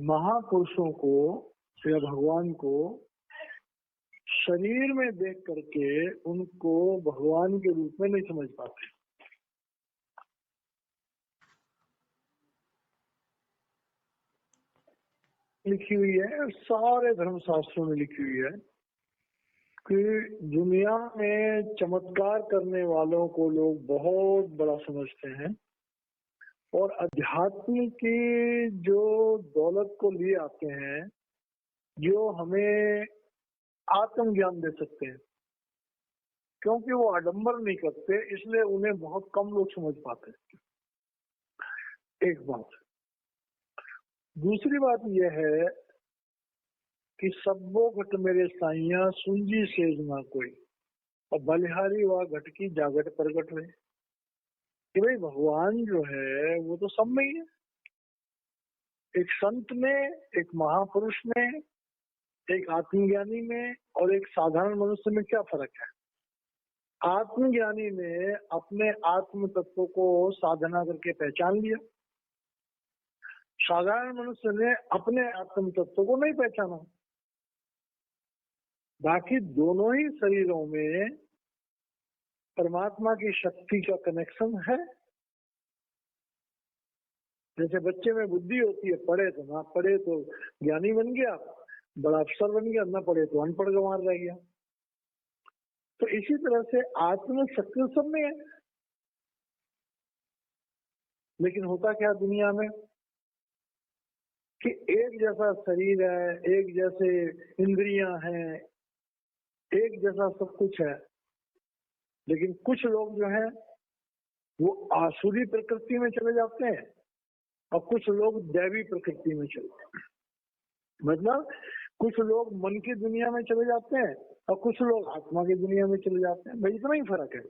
महापुरुषों को या भगवान को शरीर में देख करके उनको भगवान के रूप में नहीं समझ पाते। लिखी हुई है, सारे धर्मशास्त्रों में लिखी हुई है कि दुनिया में चमत्कार करने वालों को लोग बहुत बड़ा समझते हैं और अध्यात्म की जो दौलत को लिए आते हैं, जो हमें आत्मज्ञान दे सकते हैं, क्योंकि वो आडंबर नहीं करते इसलिए उन्हें बहुत कम लोग समझ पाते हैं। एक बात। दूसरी बात यह है कि सब्बो घट मेरे साइया सुंजी सेज ना कोई, और बलिहारी व घट की जागट प्रगट रहे। कि भाई भगवान जो है वो तो सब में ही है। एक संत में, एक महापुरुष में, एक आत्मज्ञानी में और एक साधारण मनुष्य में क्या फर्क है? आत्मज्ञानी ने अपने आत्म तत्व को साधना करके पहचान लिया, साधारण मनुष्य ने अपने आत्म तत्व को नहीं पहचाना। बाकी दोनों ही शरीरों में परमात्मा की शक्ति का कनेक्शन है। जैसे बच्चे में बुद्धि होती है, पढ़े तो ना पढ़े तो ज्ञानी बन गया, बड़ा अफसर बन गया, ना पढ़े तो अनपढ़ गंवार रह गया। तो इसी तरह से आत्म शक्ति सब में है। लेकिन होता क्या दुनिया में कि एक जैसा शरीर है, एक जैसे इंद्रियां हैं, एक जैसा सब कुछ है, लेकिन कुछ लोग जो है वो आसुरी प्रकृति में चले जाते हैं और कुछ लोग दैवी प्रकृति में चले जाते हैं। मतलब कुछ लोग मन की दुनिया में चले जाते हैं और कुछ लोग आत्मा की दुनिया में चले जाते हैं। भाई इतना ही फर्क है।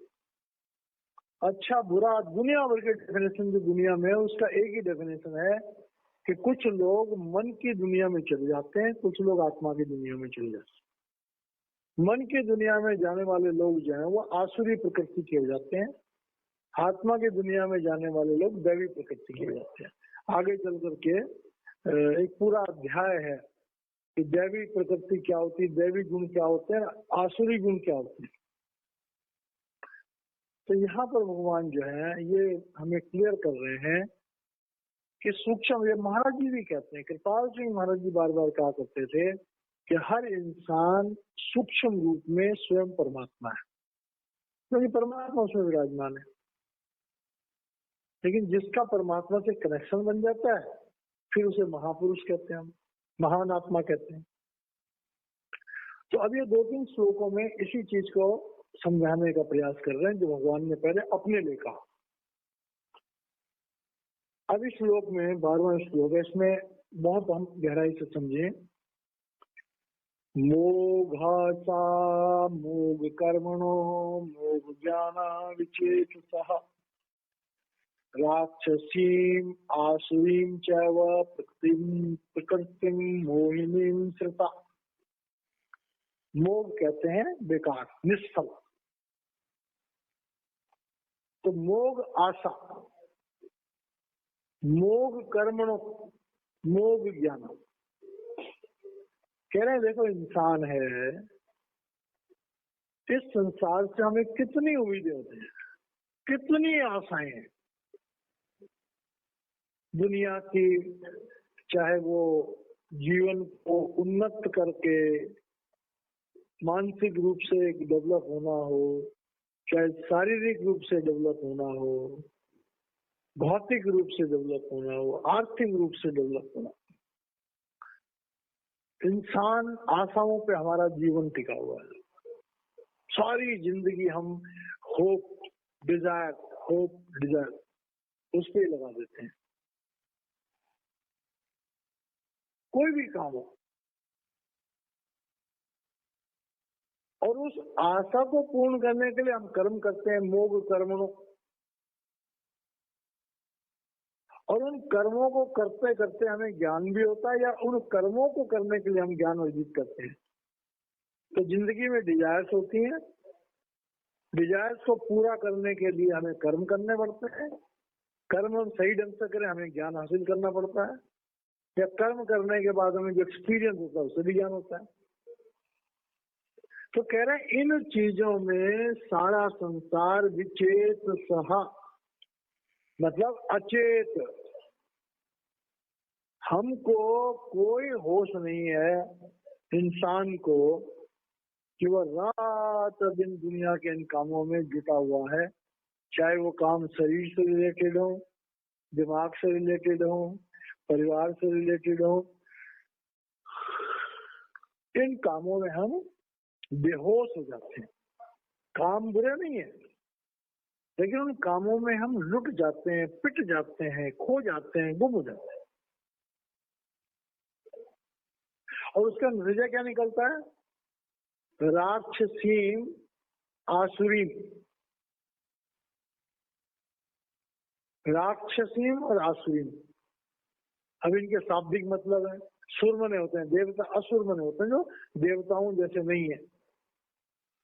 अच्छा बुरा दुनिया भर के डेफिनेशन जो दुनिया में है उसका एक ही डेफिनेशन है कि कुछ लोग मन की दुनिया में चले जाते हैं, कुछ लोग आत्मा की दुनिया में चले जाते हैं। मन की दुनिया में जाने वाले लोग जो है वो आसुरी प्रकृति के हो जाते हैं, आत्मा की दुनिया में जाने वाले लोग दैवी प्रकृति के हो जाते हैं। आगे चल करके एक पूरा अध्याय है कि दैवी प्रकृति क्या होती है, दैवी गुण क्या होते हैं, आसुरी गुण क्या होते हैं। तो यहाँ पर भगवान जो है ये हमें क्लियर कर रहे हैं कि सूक्ष्म, ये महाराज जी भी कहते हैं, कृपाल सिंह महाराज जी बार बार कहा करते थे कि हर इंसान सूक्ष्म रूप में स्वयं परमात्मा है, क्योंकि परमात्मा उसमें विराजमान है। लेकिन जिसका परमात्मा से कनेक्शन बन जाता है फिर उसे महापुरुष कहते हैं, हम महान आत्मा कहते हैं। तो अब ये 2-3 श्लोकों में इसी चीज को समझाने का प्रयास कर रहे हैं जो भगवान ने पहले अपने लिए कहा। अब इस श्लोक में 12वां श्लोक है, इसमें बहुत हम गहराई से समझे। मोघासा मोघ कर्मणो मोघ ज्ञाना विचेतसः राक्षसीम आसुरीम चैव प्रकृतिम मोहिनीम श्रुता। मोघ कहते हैं बेकार, निष्फल। तो मोघ आशा, मोघ कर्मणो, मोघ ज्ञान। कह रहे हैं देखो इंसान है, इस संसार से हमें कितनी उम्मीदें होती हैं, कितनी आशाएं हैं दुनिया की, चाहे वो जीवन को उन्नत करके मानसिक रूप से डेवलप होना हो, चाहे शारीरिक रूप से डेवलप होना हो, भौतिक रूप से डेवलप होना हो, आर्थिक रूप से डेवलप होना। इंसान आशाओं पे हमारा जीवन टिका हुआ है। सारी जिंदगी हम होप डिजायर उस पे लगा देते हैं। कोई भी काम हो, और उस आशा को पूर्ण करने के लिए हम कर्म करते हैं, मोघ कर्मणों। और उन कर्मों को करते करते हमें ज्ञान भी होता है, या उन कर्मों को करने के लिए हम ज्ञान अर्जित करते हैं। तो जिंदगी में डिजायर्स होती हैं, डिजायर्स को पूरा करने के लिए हमें कर्म करने पड़ते हैं, कर्म हम सही ढंग से करें हमें ज्ञान हासिल करना पड़ता है। या कर्म करने के बाद हमें जो एक्सपीरियंस होता है उससे भी ज्ञान होता है। तो कह रहे हैं इन चीजों में सारा संसार विचेत सहा, मतलब अचेत, हमको कोई होश नहीं है इंसान को कि वह रात दिन दुनिया के इन कामों में जुटा हुआ है, चाहे वो काम शरीर से रिलेटेड हो, दिमाग से रिलेटेड हो, परिवार से रिलेटेड हो। इन कामों में हम बेहोश हो जाते हैं। काम बुरे नहीं है, लेकिन उन कामों में हम लुट जाते हैं, पिट जाते हैं, खो जाते हैं, गुम हो जाते हैं। और उसका नतीजा क्या निकलता है? राक्षसीम आसुरीम। राक्षसीम और आसुरीम, अब इनके शाब्दिक मतलब है, सुर मने होते हैं देवता, असुर मने होते हैं जो देवताओं जैसे नहीं है,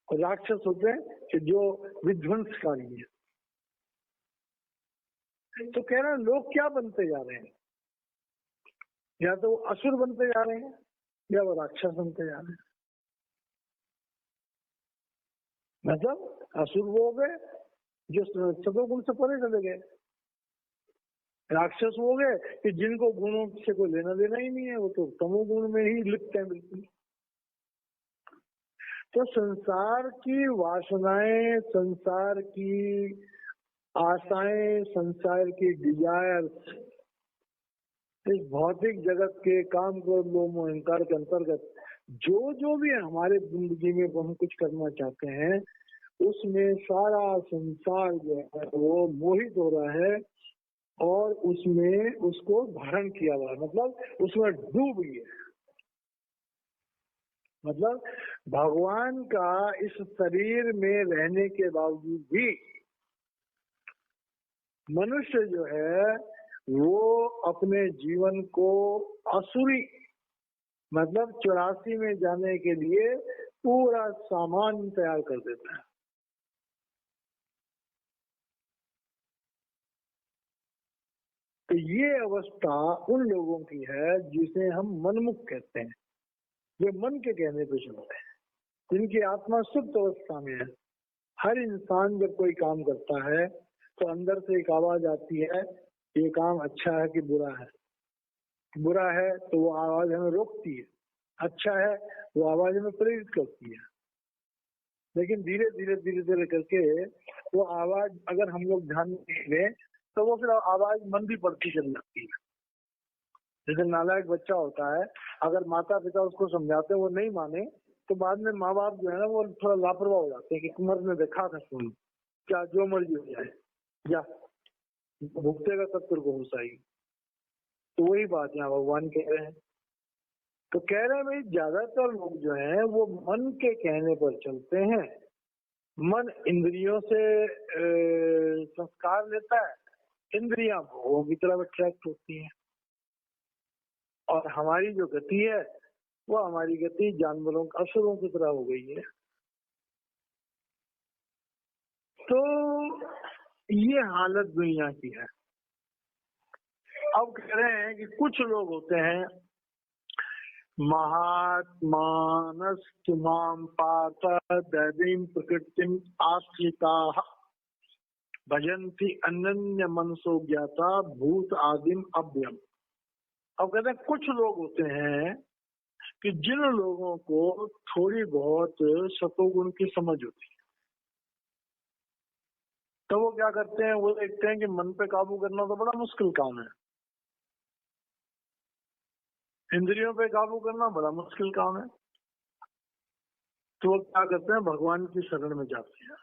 और राक्षस होते हैं कि जो विध्वंसकारी है। तो कह रहे हैं लोग क्या बनते जा रहे हैं, या तो वो असुर बनते जा रहे हैं या वो राक्षस बनते जा रहे हैं। मतलब असुर वो हो गए जो सतोगुण से परे चले गए, राक्षस हो गए कि जिनको गुणों से कोई लेना देना ही नहीं है, वो तो तमोगुण में ही लिप्त हैं बिल्कुल। तो संसार की वासनाएं, संसार की आशाएं, संसार की डिजायर्स, इस भौतिक जगत के काम क्रोध लोभ मोह अहंकार के अंतर्गत जो भी हमारे जिंदगी में हम कुछ करना चाहते हैं, उसमें सारा संसार जो है वो मोहित हो रहा है और उसमें उसको धारण किया हुआ है, मतलब उसमें डूब गई है। मतलब भगवान का इस शरीर में रहने के बावजूद भी मनुष्य जो है वो अपने जीवन को असुरी, मतलब 84 में जाने के लिए पूरा सामान तैयार कर देता है। तो ये अवस्था उन लोगों की है जिसे हम मनमुख कहते हैं, जो मन के कहने पे चलते हैं, जिनकी आत्मा सुप्त अवस्था में है। हर इंसान जब कोई काम करता है तो अंदर से एक आवाज आती है, ये काम अच्छा है कि बुरा है। बुरा है तो वो आवाज हमें रोकती है, अच्छा है वो आवाज हमें प्रेरित करती है। लेकिन धीरे धीरे धीरे धीरे करके वो आवाज अगर हम लोग ध्यान नहीं दें तो वो फिर आवाज मंदी पड़ती चली जाती है। जैसे नालायक बच्चा होता है, अगर माता पिता उसको समझाते हैं वो नहीं माने तो बाद में माँ बाप जो है ना वो थोड़ा लापरवाह हो जाते हैं कि कुमार ने देखा था, सुन क्या जो मर्जी हो जाए, या भुगतेगा तब तेरे को होश आएगी। तो वही बात यहाँ भगवान कह रहे हैं। तो कह रहे हैं भाई ज्यादातर लोग जो हैं वो मन के कहने पर चलते हैं। मन इंद्रियों से संस्कार लेता है, इंद्रियां भोगों की तरफ अट्रैक्ट होती हैं, और हमारी जो गति है वो हमारी गति जानवरों असुरों की तरह हो गई है। तो ये हालत दुनिया की है। अब कह रहे हैं कि कुछ लोग होते हैं महात्मानस्तुमां पार्थ दैवीं प्रकृतिम आश्रिताः भजन्ति अनन्य मनसो ज्ञाता भूत आदिम अव्ययम। अब कहते हैं कुछ लोग होते हैं कि जिन लोगों को थोड़ी बहुत सतोगुण की समझ होती है तो वो क्या करते हैं, वो देखते हैं कि मन पे काबू करना तो बड़ा मुश्किल काम है, इंद्रियों पे काबू करना बड़ा मुश्किल काम है। तो वो क्या करते हैं, भगवान की शरण में जाते हैं।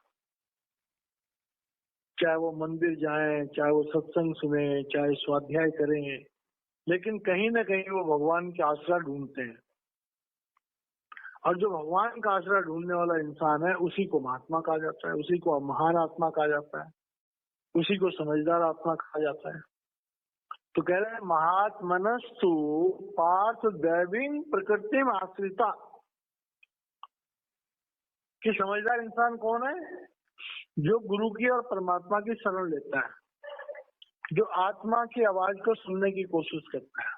चाहे वो मंदिर जाएं, चाहे वो सत्संग सुने, चाहे स्वाध्याय करें, लेकिन कहीं ना कहीं वो भगवान के आश्रय ढूंढते हैं। और जो भगवान का आश्रय ढूंढने वाला इंसान है उसी को महात्मा कहा जाता है, उसी को महान आत्मा कहा जाता है, उसी को समझदार आत्मा कहा जाता है। तो कह रहे हैं महात्मनस्तु पार्थ दैवीं प्रकृति में आश्रिता, कि समझदार इंसान कौन है, जो गुरु की और परमात्मा की शरण लेता है, जो आत्मा की आवाज को सुनने की कोशिश करता है।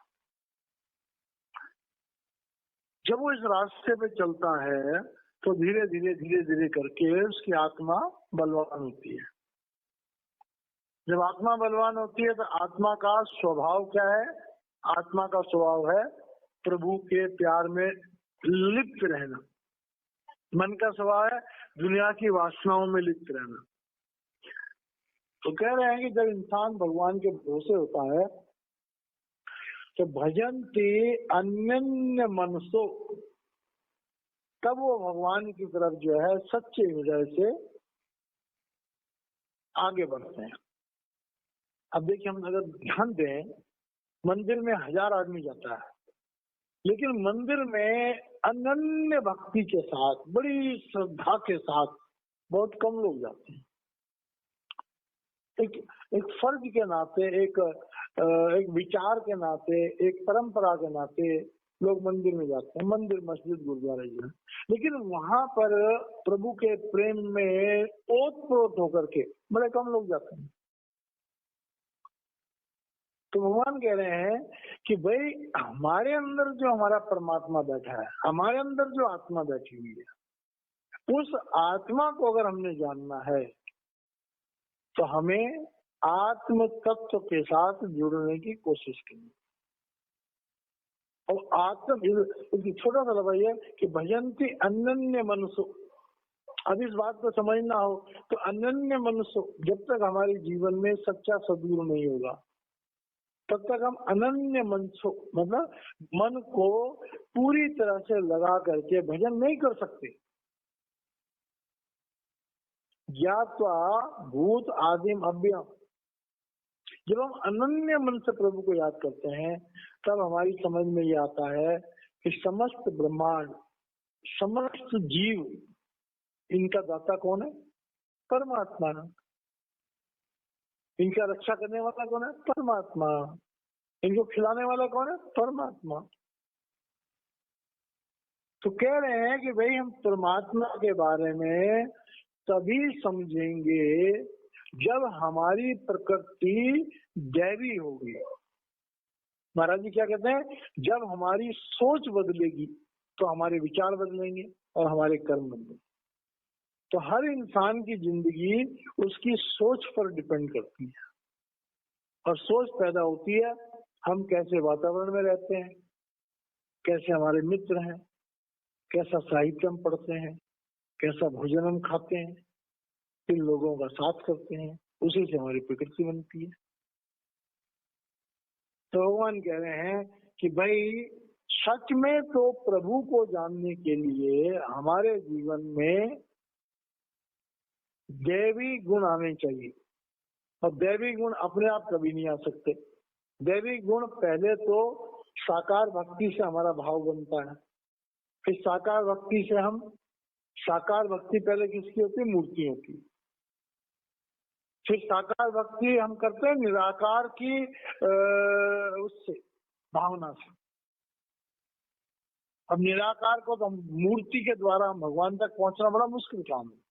जब वो इस रास्ते पे चलता है तो धीरे धीरे करके उसकी आत्मा बलवान होती है। जब आत्मा बलवान होती है तो आत्मा का स्वभाव क्या है? आत्मा का स्वभाव है प्रभु के प्यार में लिप्त रहना। मन का स्वभाव है दुनिया की वासनाओं में लिप्त रहना। तो कह रहे हैं कि जब इंसान भगवान के भरोसे होता है तो भजन्ति अन्यन्य मनसो, तब वो भगवान की तरफ जो है सच्चे हृदय से आगे बढ़ते हैं। अब देखिए, हम अगर ध्यान दें, मंदिर में 1000 आदमी जाता है, लेकिन मंदिर में अनन्य भक्ति के साथ, बड़ी श्रद्धा के साथ बहुत कम लोग जाते हैं। एक फर्ज के नाते, एक विचार के नाते, एक परंपरा के नाते लोग मंदिर में जाते हैं, मंदिर, मस्जिद, गुरुद्वारा जी, लेकिन वहां पर प्रभु के प्रेम में ओतप्रोत होकर के बड़े कम लोग जाते हैं। तो भगवान कह रहे हैं कि भाई हमारे अंदर जो हमारा परमात्मा बैठा है, हमारे अंदर जो आत्मा बैठी हुई है, उस आत्मा को अगर हमने जानना है तो हमें आत्म तत्व के साथ जुड़ने की कोशिश करनी। और आत्म छोटा सा लफ्ज़ है कि भजन्ति अनन्य मनसो। अब इस बात को समझना हो तो अनन्य मनसो, जब तक हमारे जीवन में सच्चा सद्गुरु नहीं होगा तब तक हम अनन्य मनसो, मतलब मन को पूरी तरह से लगा करके भजन नहीं कर सकते। ज्ञात्वा भूत आदिम अव्ययम, जब हम अनन्य मन से प्रभु को याद करते हैं तब हमारी समझ में ये आता है कि समस्त ब्रह्मांड, समस्त जीव, इनका दाता कौन है? परमात्मा। इनका रक्षा करने वाला कौन है? परमात्मा। इनको खिलाने वाला कौन है? परमात्मा। तो कह रहे हैं कि भाई हम परमात्मा के बारे में तभी समझेंगे जब हमारी प्रकृति दैवी होगी। महाराज जी क्या कहते हैं? जब हमारी सोच बदलेगी तो हमारे विचार बदलेंगे और हमारे कर्म बदलेंगे। तो हर इंसान की जिंदगी उसकी सोच पर डिपेंड करती है, और सोच पैदा होती है हम कैसे वातावरण में रहते हैं, कैसे हमारे मित्र हैं, कैसा साहित्य हम पढ़ते हैं, कैसा भोजन हम खाते हैं, किन लोगों का साथ करते हैं, उसी से हमारी प्रकृति बनती है। तो भगवान कह रहे हैं कि भाई सच में तो प्रभु को जानने के लिए हमारे जीवन में दैवी गुण आने चाहिए, और दैवी गुण अपने आप कभी नहीं आ सकते। दैवी गुण पहले तो साकार भक्ति से हमारा भाव बनता है, फिर साकार भक्ति से हम, साकार भक्ति पहले किसकी होती है? मूर्तियों की। फिर साकार भक्ति हम करते हैं निराकार की उससे, भावना से। अब निराकार को तो मूर्ति के द्वारा हम भगवान तक पहुंचना बड़ा मुश्किल काम है।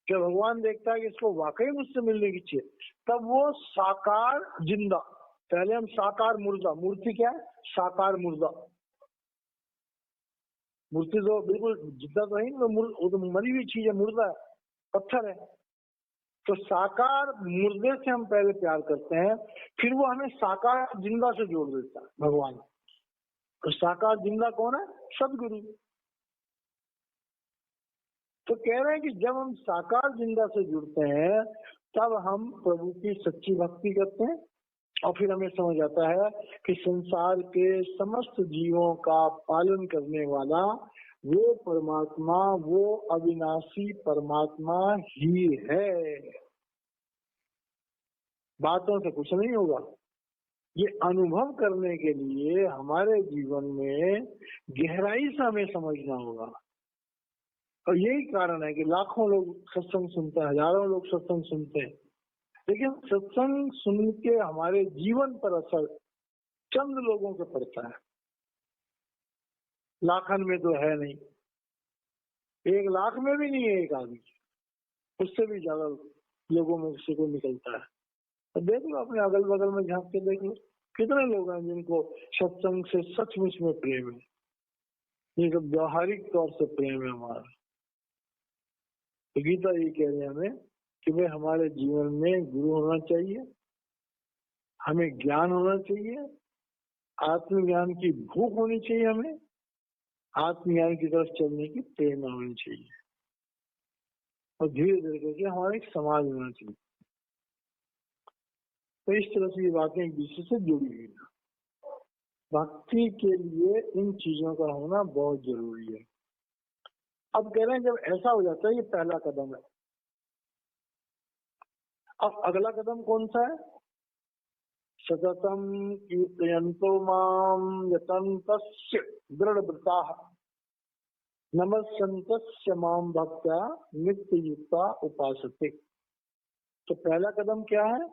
जब भगवान देखता है कि इसको वाकई मुझसे मिलने की चाहिए, तब वो साकार जिंदा, पहले हम साकार मुर्दा, मूर्ति क्या है? साकार मुर्दा। मूर्ति तो बिल्कुल जिंदा तो है ही, वो तो मरी हुई चीज है, मुर्दा है, पत्थर है। तो साकार मुर्दे से हम पहले प्यार करते हैं, फिर वो हमें साकार जिंदा से जोड़ देता है भगवान। तो साकार जिंदा कौन है? सदगुरु। तो कह रहे हैं कि जब हम साकार जिंदा से जुड़ते हैं तब हम प्रभु की सच्ची भक्ति करते हैं, और फिर हमें समझ आता है कि संसार के समस्त जीवों का पालन करने वाला वो परमात्मा, वो अविनाशी परमात्मा ही है। बातों से कुछ नहीं होगा, ये अनुभव करने के लिए हमारे जीवन में गहराई से हमें समझना होगा। और यही कारण है कि लाखों लोग सत्संग सुनते हैं, हजारों लोग सत्संग सुनते हैं, लेकिन सत्संग सुन के हमारे जीवन पर असर चंद लोगों के पड़ता है, लाखन में तो है नहीं, 1 लाख में भी नहीं है एक आदमी, उससे भी ज्यादा लोगों में से को निकलता है। तो देख लो अपने अगल बगल में झांक के देख लो, कितने लोग हैं जिनको सत्संग से सचमुच में प्रेम है, ये सब व्यवहारिक तौर से प्रेम है हमारा। तो गीता ये कह रही है हमें कि भाई हमारे जीवन में गुरु होना चाहिए, हमें ज्ञान होना चाहिए, आत्मज्ञान की भूख होनी चाहिए, हमें आत्मज्ञान की तरफ चलने की प्रेरणा होनी चाहिए, और धीरे धीरे करके हमारा एक समाज होना चाहिए। तो इस तरह से ये बातें एक दूसरे से जुड़ी हुई है। भक्ति के लिए इन चीजों का होना बहुत जरूरी है। अब कह रहे हैं जब ऐसा हो जाता है, ये पहला कदम है। अब अगला कदम कौन सा है? सततम कीर्तयन्तो माम यतन्तस्य दृढ़व्रताः नमस्सन्तस्य माम भक्त्या नित्ययुक्ता उपासते। तो पहला कदम क्या है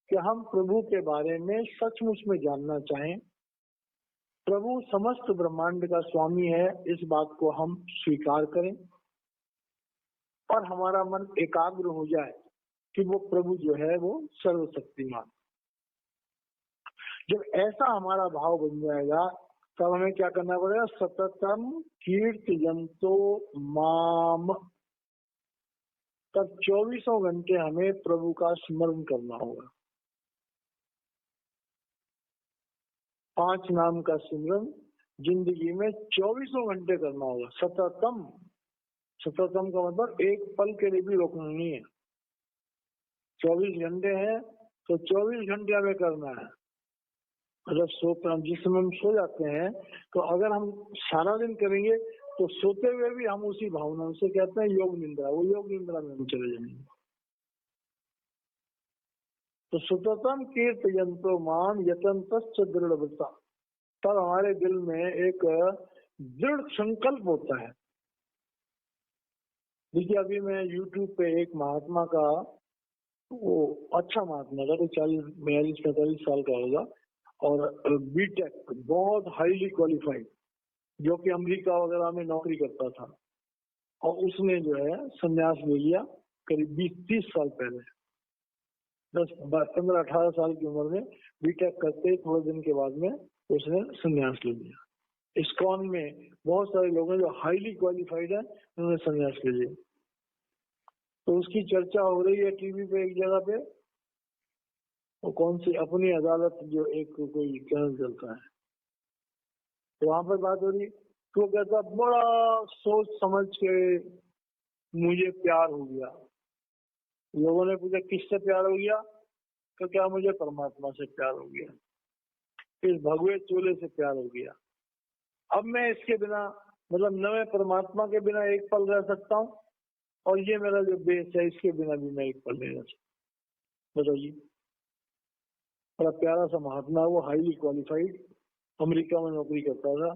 कि हम प्रभु के बारे में सचमुच में जानना चाहें। प्रभु समस्त ब्रह्मांड का स्वामी है, इस बात को हम स्वीकार करें और हमारा मन एकाग्र हो जाए कि वो प्रभु जो है वो सर्वशक्तिमान। जब ऐसा हमारा भाव बन जाएगा तब हमें क्या करना पड़ेगा? सततम कीर्तयन्तो माम। तब 24 घंटे हमें प्रभु का स्मरण करना होगा। 5 नाम का सिमरन जिंदगी में 24 घंटे करना होगा। सततम, सततम का मतलब एक पल के लिए भी रोकना नहीं है। 24 घंटे है तो 24 घंटे हमें करना है। मतलब सोते हम जिस समय हम सो जाते हैं, तो अगर हम सारा दिन करेंगे तो सोते हुए भी हम उसी भावना से कहते हैं योग निंद्रा, वो योग निंद्रा में हम चले जाएंगे। तो सततम कीर्तयन्तो माम यतन्तस्य दृढ़व्रता। तब हमारे दिल में एक दृढ़ संकल्प होता है। देखिए अभी मैं YouTube पे एक महात्मा का, वो अच्छा महात्मा था, तो 40-42-45 साल का होगा, और बीटेक बहुत हाईली क्वालिफाइड, जो कि अमेरिका वगैरह में नौकरी करता था, और उसने जो है संन्यास ले लिया करीब 20-30 साल पहले। 10-15-18 साल की उम्र में बीटेक करते थोड़े दिन के बाद में उसने संन्यास ले लिया। इस्कॉन में बहुत सारे लोग हैं जो हाईली क्वालिफाइड है, उन्होंने संन्यास ले लिया। तो उसकी चर्चा हो रही है टीवी पे एक जगह पे, वो कौन सी अपनी अदालत जो एक कोई चैनल चलता है, तो वहां पर बात हो रही। तो कहता बड़ा सोच समझ के मुझे प्यार हो गया। लोगों ने पूछा किससे प्यार हो गया? तो क्या मुझे परमात्मा से प्यार हो गया, इस भगवे चोले से प्यार हो गया। अब मैं इसके बिना, मतलब न मैं परमात्मा के बिना एक पल रह सकता हूँ, और ये मेरा जो बेस है इसके बिना भी मैं एक पल नहीं रह सकता। बताइए, बड़ा प्यारा सा महात्मा, वो हाईली क्वालिफाइड, अमेरिका में नौकरी करता था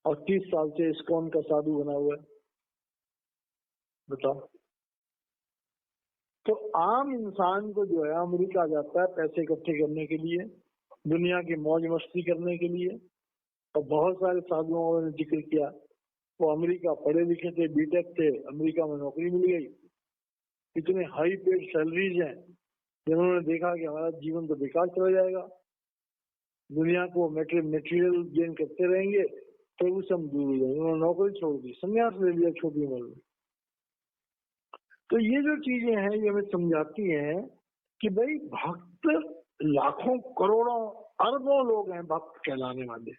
और 30 साल से इस्कॉन का साधु बना हुआ है। बताओ। तो आम इंसान को जो है अमेरिका जाता है पैसे इकट्ठे करने के लिए, दुनिया की मौज मस्ती करने के लिए, और बहुत सारे साधुओं ने जिक्र किया वो अमेरिका पढ़े लिखे थे, बीटेक थे, अमेरिका में नौकरी मिल गई, इतने हाई पेड सैलरीज हैं, जिन्होंने देखा कि हमारा जीवन तो बेकार चला जाएगा, दुनिया को मेटेरियल गेन करते रहेंगे, प्रभु से हम दूर हो जाएंगे। उन्होंने नौकरी छोड़ दी, संन्यास ले लिया छोटी उम्र में। तो ये जो चीजें हैं ये हमें समझाती हैं कि भाई भक्त लाखों करोड़ों अरबों लोग हैं भक्त कहलाने वाले,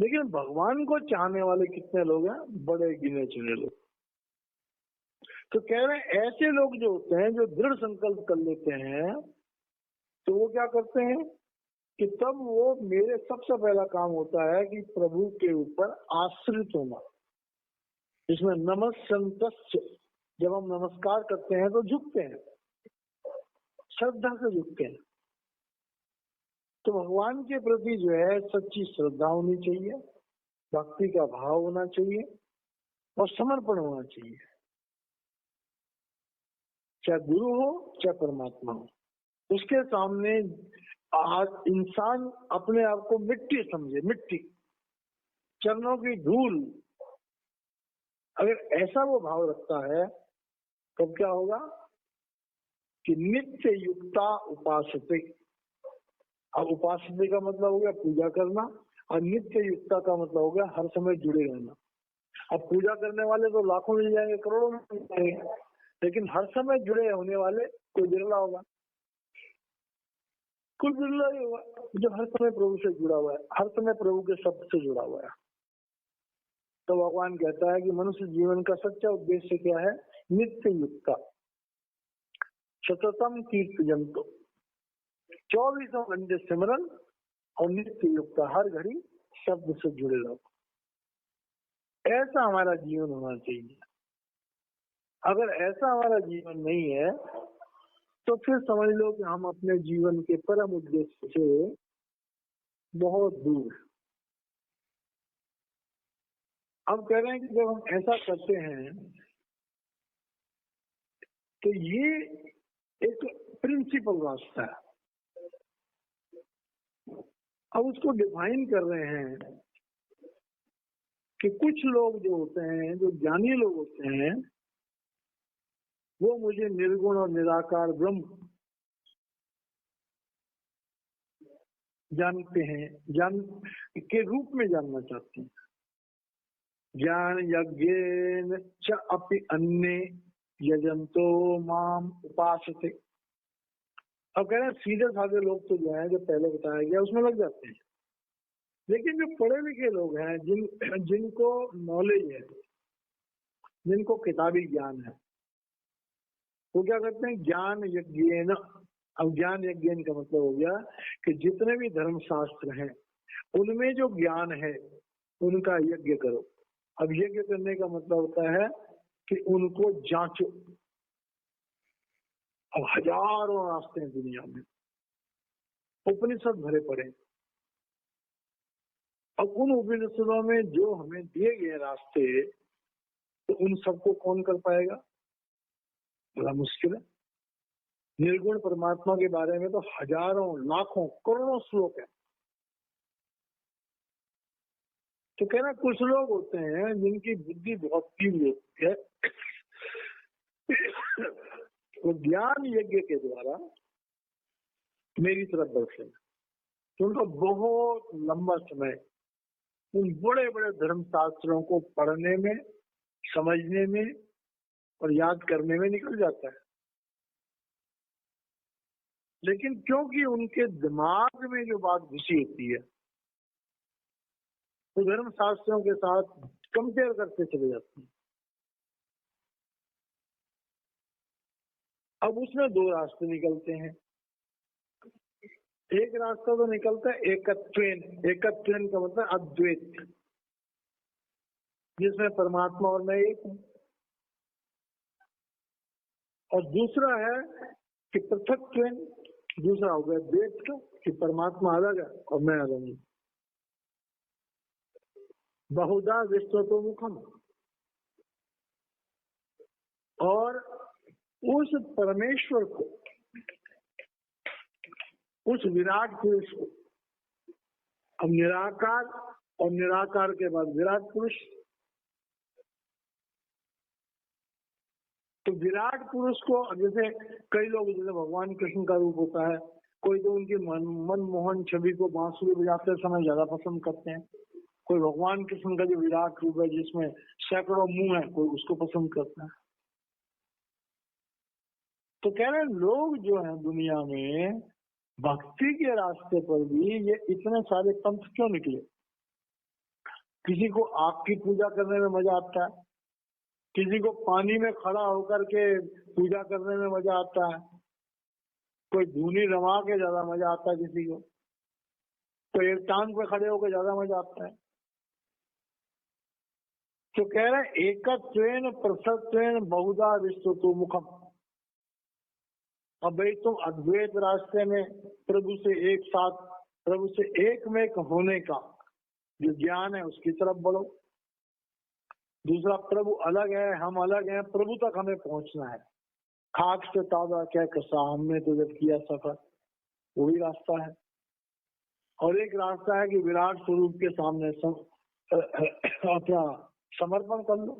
लेकिन भगवान को चाहने वाले कितने लोग हैं? बड़े गिने चुने लोग। तो कह रहे हैं ऐसे लोग जो होते हैं, जो दृढ़ संकल्प कर लेते हैं, तो वो क्या करते हैं कि तब वो, मेरे सबसे पहला काम होता है कि प्रभु के ऊपर आश्रित होना। इसमें नमस्सन्तस्य, जब हम नमस्कार करते हैं तो झुकते हैं, श्रद्धा से झुकते हैं। तो भगवान के प्रति जो है सच्ची श्रद्धा होनी चाहिए, भक्ति का भाव होना चाहिए और समर्पण होना चाहिए, चाहे गुरु हो चाहे परमात्मा हो। उसके सामने आज इंसान अपने आप को मिट्टी समझे, मिट्टी, चरणों की धूल। अगर ऐसा वो भाव रखता है तब क्या होगा कि नित्य युक्ता उपासते। अब उपासते का मतलब हो गया पूजा करना, और नित्य युक्ता का मतलब हो गया हर समय जुड़े रहना। अब पूजा करने वाले तो लाखों मिल जाएंगे, करोड़ों में मिल जाएंगे, लेकिन हर समय जुड़े होने वाले कोई बिरला होगा, कोई बिरला ही होगा जो हर समय प्रभु से जुड़ा हुआ है, हर समय प्रभु के शब्द से जुड़ा हुआ है। तो भगवान कहता है कि मनुष्य जीवन का सच्चा उद्देश्य क्या है? नित्य युक्ता सततम कीर्तयन्तु, 24 घंटे सिमरन और नित्य युक्ता, हर घड़ी शब्द से जुड़े रहो। ऐसा हमारा जीवन होना चाहिए। अगर ऐसा हमारा जीवन नहीं है तो फिर समझ लो कि हम अपने जीवन के परम उद्देश्य से बहुत दूर हैं। अब कह रहे हैं कि जब हम ऐसा करते हैं तो ये एक प्रिंसिपल रास्ता है। अब उसको डिफाइन कर रहे हैं कि कुछ लोग जो होते हैं, जो ज्ञानी लोग होते हैं, वो मुझे निर्गुण और निराकार ब्रह्म जानते हैं, जान के रूप में जानना चाहते हैं। ज्ञान यज्ञेन च अपि अन्ये यजंतो माम उपासते। अब कह रहे हैं सीधे साधे लोग तो जो है, जो पहले बताया गया उसमें लग जाते हैं, लेकिन जो पढ़े लिखे लोग हैं, जिनको नॉलेज है, जिनको किताबी ज्ञान है, वो क्या करते हैं? ज्ञान यज्ञेन। अब ज्ञान यज्ञेन का मतलब हो गया कि जितने भी धर्म शास्त्र हैं उनमें जो ज्ञान है उनका यज्ञ करो। अब यज्ञ करने का मतलब होता है कि उनको जांचो। अब हजारों रास्ते हैं दुनिया में, उपनिषद भरे पड़े। अब उन उपनिषदों में जो हमें दिए गए रास्ते, तो उन सबको कौन कर पाएगा? बड़ा मुश्किल है। निर्गुण परमात्मा के बारे में तो हजारों, लाखों, करोड़ों श्लोक है। तो कहना कुछ लोग होते हैं जिनकी बुद्धि बहुत तीव्र होती है, वो ज्ञान यज्ञ के द्वारा मेरी तरफ बढ़ते हैं। तो उनका बहुत लंबा समय उन बड़े बड़े धर्म शास्त्रों को पढ़ने में, समझने में और याद करने में निकल जाता है। लेकिन क्योंकि उनके दिमाग में जो बात घुसी होती है वो धर्म शास्त्रों के साथ कंपेयर करते चले जाते हैं। अब उसमें दो रास्ते निकलते हैं। एक रास्ता तो निकलता है एकत्वेन। एकत्वेन का मतलब अद्वैत, जिसमें परमात्मा और मैं एक हूं। और दूसरा है कि पृथक्त्वेन, दूसरा हो गया द्वैत का, कि परमात्मा अलग है और मैं अलग हूं। बहुधा विश्वतो मुखम, और उस परमेश्वर को, उस विराट पुरुष को, अब निराकार और निराकार के बाद विराट पुरुष, तो विराट पुरुष को जैसे कई लोग, जैसे भगवान कृष्ण का रूप होता है, कोई तो उनकी मनमोहन छवि को बांसुरी बजाते समय ज्यादा पसंद करते हैं। कोई भगवान कृष्ण का जो विराट रूप है जिसमें सैकड़ों मुंह है, कोई उसको पसंद करता है। तो कह रहे हैं लोग जो है दुनिया में भक्ति के रास्ते पर भी ये इतने सारे पंथ क्यों निकले? किसी को आग की पूजा करने में मजा आता है, किसी को पानी में खड़ा होकर के पूजा करने में मजा आता है, कोई धूनी रमा के ज्यादा मजा आता है, किसी को कोई एक टांग पे खड़े होकर ज्यादा मजा आता है। तो कह रहे हैं एकत्वेन पृथक्त्वेन बहुधा विश्वतो मुखम। अब भाई तुम अद्वैत रास्ते में प्रभु से एक साथ, प्रभु से एक में होने का जो ज्ञान है उसकी तरफ बढ़ो। दूसरा, प्रभु अलग है, हम अलग हैं, प्रभु तक हमें पहुंचना है। खाक से ताजा क्या कसा, हमने तो जब किया सफर, वही रास्ता है। और एक रास्ता है कि विराट स्वरूप के सामने अपना समर्पण कर लो।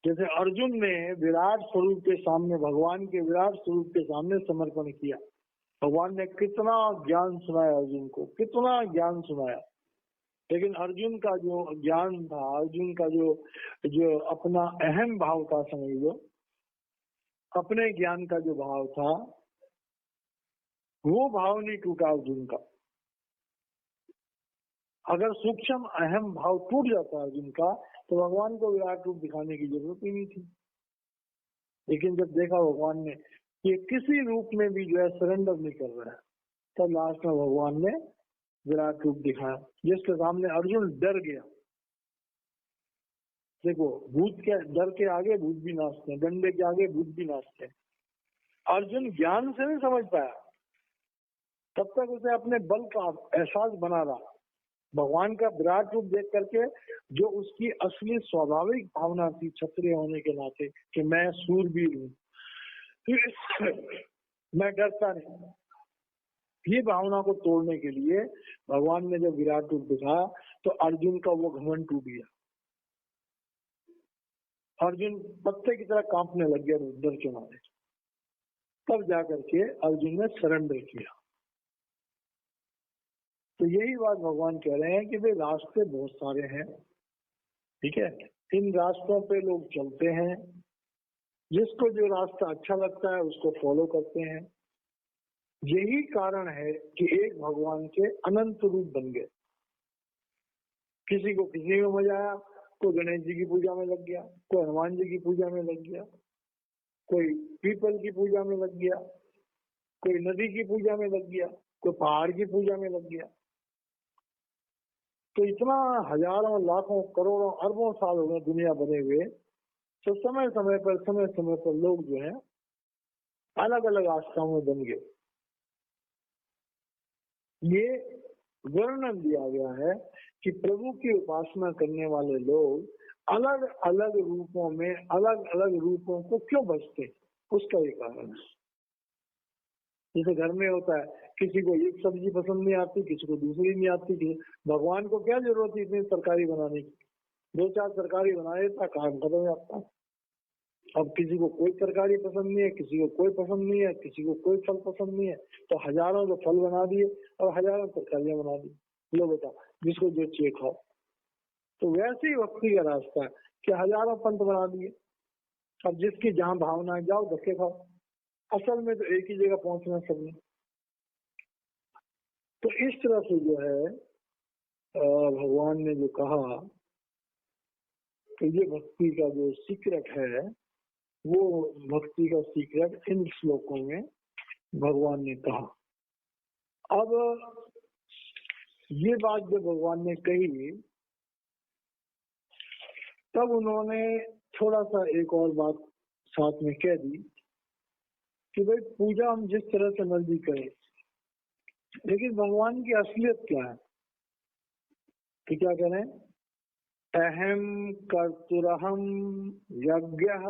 जैसे अर्जुन ने विराट स्वरूप के सामने, भगवान के विराट स्वरूप के सामने समर्पण किया, भगवान ने कितना ज्ञान सुनाया अर्जुन को, कितना ज्ञान सुनाया, लेकिन अर्जुन का जो ज्ञान था, अर्जुन का जो अपना अहम भाव था, समझ लो अपने ज्ञान का जो भाव था, वो भाव नहीं टूटा अर्जुन का। अगर सूक्ष्म अहम भाव टूट जाता अर्जुन का तो भगवान को विराट रूप दिखाने की जरूरत ही नहीं थी। लेकिन जब देखा भगवान ने कि किसी रूप में भी जो है सरेंडर नहीं कर रहा है, तब लास्ट में भगवान ने विराट रूप दिखाया, जिसके सामने अर्जुन डर गया। देखो, भूत के डर के आगे भूत भी नाचते हैं, डंडे के आगे भूत भी नाचते हैं। अर्जुन ज्ञान से नहीं समझ पाया, तब तक उसे अपने बल का एहसास बना रहा। भगवान का विराट रूप देख करके जो उसकी असली स्वाभाविक भावना थी क्षत्रिय होने के नाते कि मैं शूरवीर हूँ, मैं डरता नहीं, ये भावना को तोड़ने के लिए भगवान ने जब विराट रूप दिखाया तो अर्जुन का वो घमंड टूट गया। अर्जुन पत्ते की तरह कांपने लग गया डर के मारे। तब जाकर के अर्जुन ने सरेंडर किया। तो यही बात भगवान कह रहे हैं कि भाई रास्ते बहुत सारे हैं, ठीक है, इन रास्तों पे लोग चलते हैं, जिसको जो रास्ता अच्छा लगता है उसको फॉलो करते हैं। यही कारण है कि एक भगवान के अनंत रूप बन गए। किसी को किसी में मजा आया, कोई गणेश जी की पूजा में लग गया, कोई हनुमान जी की पूजा में लग गया, कोई पीपल की पूजा में लग गया, कोई नदी की पूजा में लग गया, कोई पहाड़ की पूजा में लग गया। तो इतना हजारों लाखों करोड़ों अरबों साल हो गए दुनिया बने हुए, तो समय समय पर लोग जो है अलग अलग आस्थाओं में बन गए। ये वर्णन दिया गया है कि प्रभु की उपासना करने वाले लोग अलग अलग रूपों में अलग अलग रूपों को क्यों बचते, उसका ये कारण है। जैसे घर में होता है, किसी को एक सब्जी पसंद नहीं आती, किसी को दूसरी नहीं आती थी, भगवान को क्या जरूरत है इतनी तरकारी बनाने की, 2-4 तरकारी बनाए था, काम खत्म हो जाता। अब किसी को कोई तरकारी पसंद नहीं है, किसी को कोई पसंद नहीं है, किसी को कोई फल पसंद नहीं है, तो हजारों तो फल बना दिए और हजारों तरकारियां बना दी, लो बेटा जिसको जो चाहिए खाओ। तो वैसे ही भक्ति का रास्ता है कि हजारों पंथ बना दिए, अब जिसकी जहां भावना है जाओ धक्के खाओ। असल में तो एक ही जगह पहुंचना सबने। तो इस तरह से जो है भगवान ने जो कहा कि ये भक्ति का जो सीक्रेट है, वो भक्ति का सीक्रेट इन श्लोकों में भगवान ने कहा। अब ये बात जब भगवान ने कही, तब उन्होंने थोड़ा सा एक और बात साथ में कह दी कि भाई पूजा हम जिस तरह से मर्जी करें, लेकिन भगवान की असलियत क्या है? कि क्या कह रहे हैं? अहम कर्तुरहम यज्ञः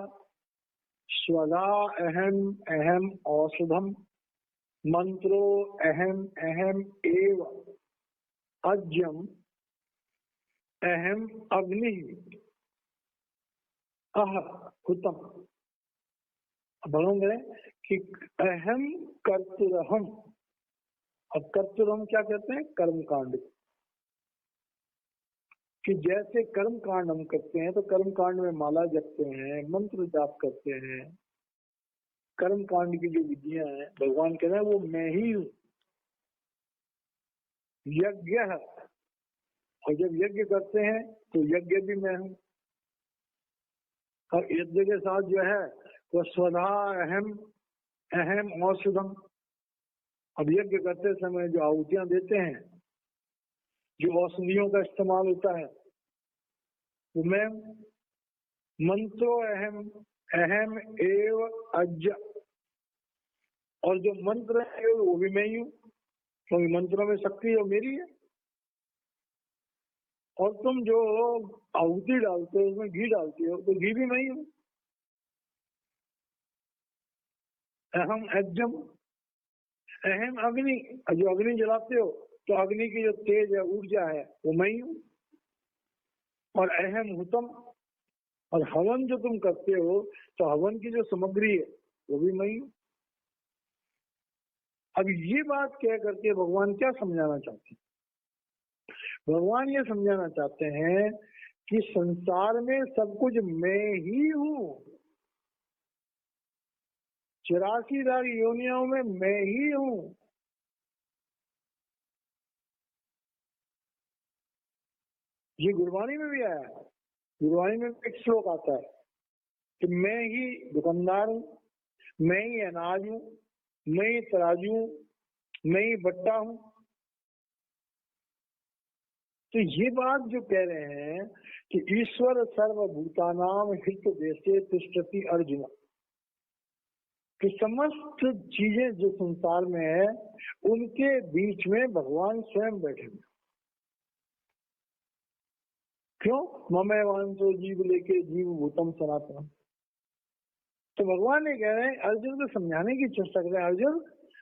स्वदा अहम अहम औषधम मंत्रो अहम अहम एव अज्यम अहम अग्नि हुतम। भगवान कह रहे हैं कि अहम कर्तुरहम। अब कर्तुरहम क्या कहते हैं? कर्म कांड। कि जैसे कर्म कांड हम करते हैं तो कर्म कांड में माला जपते हैं, मंत्र जाप करते हैं, कर्म कांड की जो विधियां हैं, भगवान कह रहे हैं वो मैं ही हूं। यज्ञ है, और जब यज्ञ करते हैं तो यज्ञ भी मैं हूं। और यज्ञ के साथ जो है वो स्वधा अहम अहम औषधम। अब यज्ञ करते समय जो आहुतियां देते हैं, जो औषधियों का इस्तेमाल होता है, वो मैं। मंत्रो अहम अहम एव अज्ज। और जो मंत्र है वो भी मैं ही हूँ, क्योंकि मंत्रों में शक्ति जो मेरी है। और तुम जो आहुति डालते हो उसमें घी डालते हो, तो घी भी मैं ही हूँ। अहम अज्जम अहम अग्नि। जो अग्नि जलाते हो तो अग्नि की जो तेज है, ऊर्जा है, वो मैं ही हूँ। और अहम हुतम। और हवन जो तुम करते हो तो हवन की जो सामग्री है वो भी मैं ही हूँ। अब ये बात कह करके भगवान क्या समझाना चाहते हैं? भगवान ये समझाना चाहते हैं कि संसार में सब कुछ मैं ही हूँ। 84,000 योनियों में मैं ही हूँ। ये गुरबानी में भी आया है। गुरबानी में एक श्लोक आता है कि मैं ही दुकानदार हूँ, मैं ही अनाज हूँ, मैं ही तराजू हूँ, मैं ही बट्टा हूँ। तो ये बात जो कह रहे हैं कि ईश्वर सर्वभूतानाम हित देशे तिष्ठति अर्जुन, कि समस्त चीजें जो संसार में है उनके बीच में भगवान स्वयं बैठे हैं। क्यों? ममे वांसो जीव लेके जीव भूतम सनातन। तो भगवान ये कह रहे हैं, अर्जुन को समझाने की चेष्टा कर रहे हैं। अर्जुन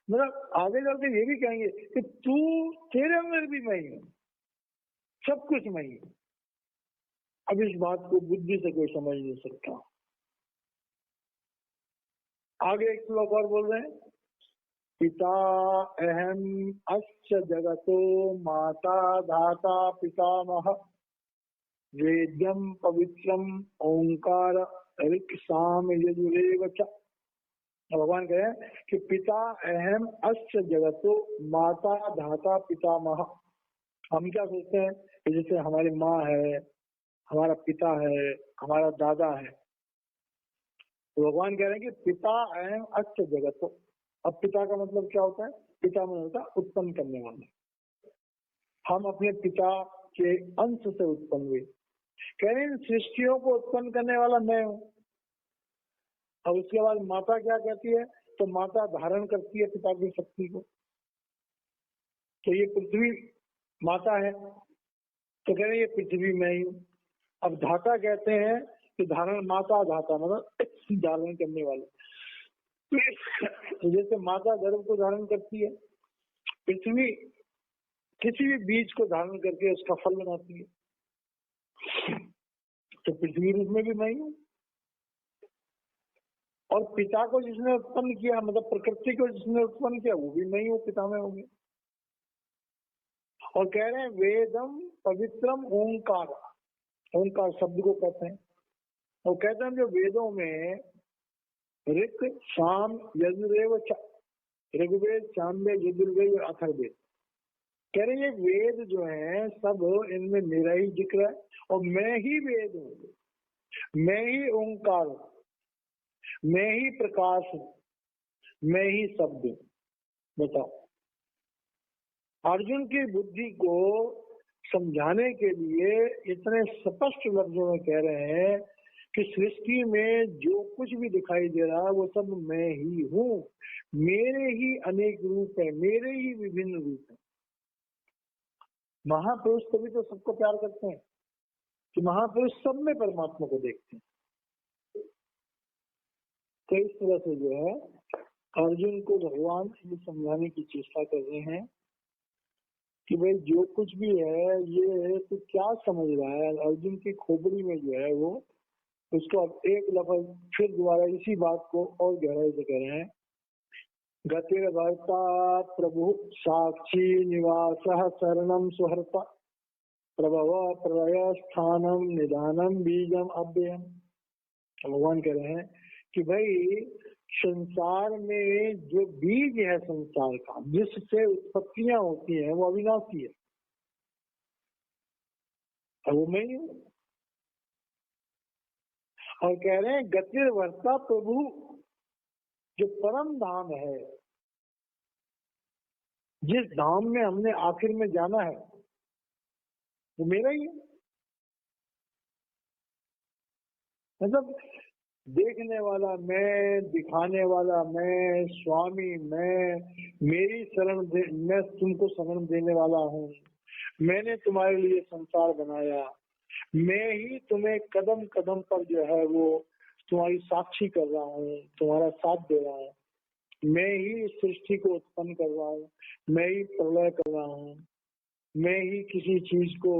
मतलब आगे चलकर ये भी कहेंगे कि तू, तेरे अंदर भी मैं ही हूँ, सब कुछ मैं ही हूँ। अब इस बात को बुद्धि से कोई समझ नहीं सकता। आगे एक श्लोक और बोल रहे हैं, पिता अहम अस्य जगतो माता धाता पितामह वेद्यम पवित्रम ओंकार ऋक् साम यजुरेव च। भगवान कह रहे हैं कि पिता अहम अस्य जगतो माता धाता पितामह। हम क्या सोचते हैं कि जैसे हमारी माँ है, हमारा पिता है, हमारा दादा है। तो भगवान कह रहे हैं कि पिता अहम अस्य जगतो। अब पिता का मतलब क्या होता है? पिता मतलब होता है उत्पन्न करने वाला। हम अपने पिता के अंश से उत्पन्न हुए। कह रहे हैं सृष्टियों को उत्पन्न करने वाला मैं हूँ। और उसके बाद माता क्या कहती है? तो माता धारण करती है पिता की शक्ति को। तो ये पृथ्वी माता है, तो कह रहे हैं ये पृथ्वी मैं ही हूँ। अब धाता कहते हैं कि धारण, माता धाता मतलब धारण करने वाले। तो जैसे माता गर्भ को धारण करती है, पृथ्वी किसी भी बीज को धारण करके उसका फल बनाती है। तो पृथ्वी रूप में भी मैं ही हूँ। और पिता को जिसने उत्पन्न किया, मतलब प्रकृति को जिसने उत्पन्न किया, वो भी मैं ही हूँ, पिता में होंगे। और कह रहे हैं वेदम पवित्रम ओंकार। ओंकार शब्द को कहते हैं। और कहते हैं जो वेदों में ऋक् साम यजुरेव च, ऋग्वेद, सामवेद, यजुर्वेद और अथर्ववेद, कह रहे हैं ये वेद जो है सब इनमें मेरा ही जिक्र है। और मैं ही वेद हूँ, मैं ही ओंकार हूँ, मैं ही प्रकाश हूँ, मैं ही शब्द हूँ। बताओ, अर्जुन की बुद्धि को समझाने के लिए इतने स्पष्ट लफ्जों में कह रहे हैं कि सृष्टि में जो कुछ भी दिखाई दे रहा है वो सब मैं ही हूँ। मेरे ही अनेक रूप है, मेरे ही विभिन्न रूप है। महापुरुष कभी तो सबको प्यार करते हैं कि महापुरुष सब में परमात्मा को देखते हैं। तो इस तरह से जो है अर्जुन को भगवान ये समझाने की चेष्टा कर रहे हैं कि भाई जो कुछ भी है ये तो क्या समझ रहा है। अर्जुन की खोपड़ी में जो है वो, उसको अब एक लफ्ज फिर दोबारा इसी बात को और गहराई से कह रहे हैं, गतिर भर्ता प्रभु साक्षी निवास शरणम सुहर्ता प्रभव प्रलय स्थानम निदानम बीजम अव्ययम। भगवान कह रहे हैं कि भाई संसार में जो बीज है संसार का, जिससे उत्पत्तियां होती हैं, वो अविनाशी है और वो मैं ही हूँ। और कह रहे हैं गतिर वर्ता प्रभु, जो परम धाम है, जिस धाम में हमने आखिर में जाना है, वो मेरा ही है। मतलब देखने वाला मैं, दिखाने वाला मैं, स्वामी मैं, मेरी शरण मैं तुमको शरण देने वाला हूँ। मैंने तुम्हारे लिए संसार बनाया, मैं ही तुम्हें कदम कदम पर जो है वो तुम्हारी साक्षी कर रहा हूँ, तुम्हारा साथ दे रहा हूँ। मैं ही सृष्टि को उत्पन्न कर रहा हूँ, मैं ही प्रलय कर रहा हूँ, मैं ही किसी चीज को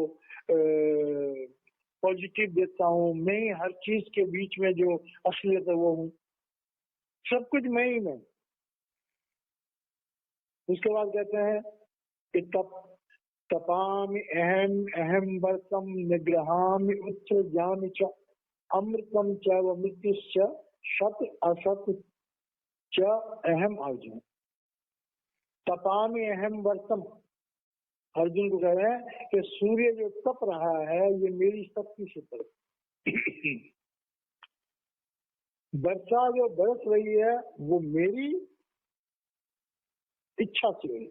पॉजिटिव देता हूँ, मैं ही हर चीज के बीच में जो असलियत है वो हूँ। सब कुछ मैं ही मैं। उसके बाद कहते हैं कि तपामि अहम अहम वर्तम निग्रहामि उत्सृजामि च अमृतम च व मृत्युश्च सत असत च अहम अर्जुन। तपामि अहम वर्तम, अर्जुन को कह रहे हैं कि सूर्य जो तप रहा है ये मेरी शक्ति से तप, वर्षा जो बरस रही है वो मेरी इच्छा से हुई।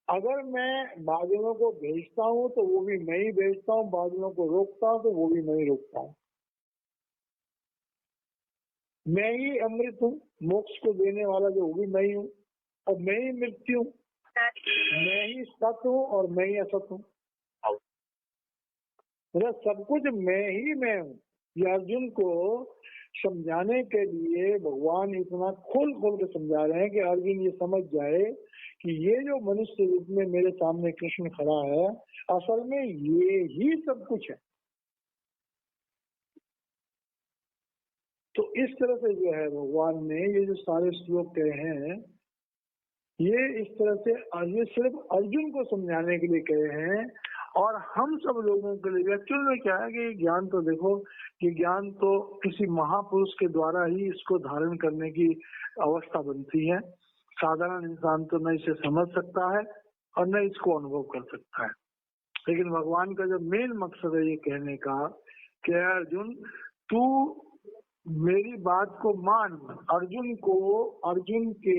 अगर मैं बादलों को भेजता हूं तो वो भी मैं ही भेजता हूं, बादलों को रोकता हूं तो वो भी मैं ही रोकता हूं। मैं ही अमृत हूँ, मोक्ष को देने वाला जो वो भी मैं ही हूँ, और मैं ही मृत्यु, मैं ही सत हूँ और मैं ही असत हूँ, मतलब सब कुछ मैं हूँ। ये अर्जुन को समझाने के लिए भगवान इतना खोल खोल के समझा रहे हैं कि अर्जुन ये समझ जाए कि ये जो मनुष्य रूप में मेरे सामने कृष्ण खड़ा है असल में ये ही सब कुछ है। तो इस तरह से जो है भगवान ने ये जो सारे श्लोक कहे हैं ये इस तरह से ये सिर्फ अर्जुन को समझाने के लिए कहे हैं, और हम सब लोगों के लिए एक्चुअल में क्या है कि ज्ञान तो देखो कि ज्ञान तो किसी महापुरुष के द्वारा ही इसको धारण करने की अवस्था बनती है। साधारण इंसान तो न इसे समझ सकता है और न इसको अनुभव कर सकता है। लेकिन भगवान का जो मेन मकसद है ये कहने का कि अर्जुन तू मेरी बात को मान। अर्जुन के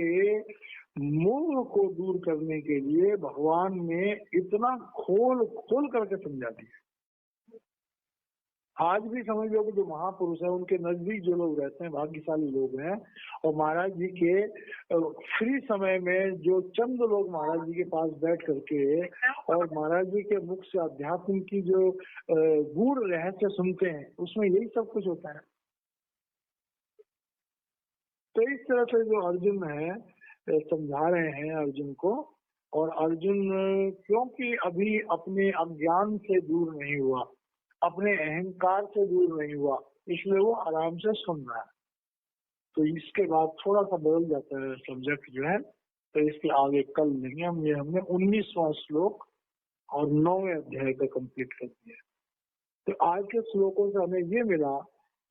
मोह को दूर करने के लिए भगवान ने इतना खोल खोल करके समझा दिया। आज भी समझ लो कि जो महापुरुष है उनके नजदीक जो लोग रहते हैं भाग्यशाली लोग हैं, और महाराज जी के फ्री समय में जो चंद लोग महाराज जी के पास बैठ करके और महाराज जी के मुख से अध्यात्म की जो गूढ़ रहस्य सुनते हैं उसमें यही सब कुछ होता है। तो इस तरह से जो अर्जुन है समझा रहे हैं अर्जुन को, और अर्जुन क्योंकि अभी अपने अज्ञान से दूर नहीं हुआ, अपने अहंकार से दूर नहीं हुआ, इसलिए वो आराम से सुन रहा है। तो इसके बाद थोड़ा सा बदल जाता है सब्जेक्ट जो है, तो इसके आगे कल नहीं हमने 19वां श्लोक और 9वें अध्याय का कंप्लीट कर दिया। तो आज के श्लोकों से हमें ये मिला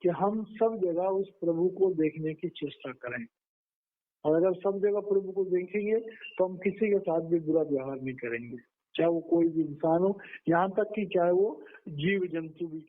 कि हम सब जगह उस प्रभु को देखने की चेष्टा करें, और अगर सब जगह प्रभु को देखेंगे तो हम किसी के साथ भी बुरा व्यवहार नहीं करेंगे, चाहे वो कोई भी इंसान हो, यहाँ तक कि चाहे वो जीव जंतु भी।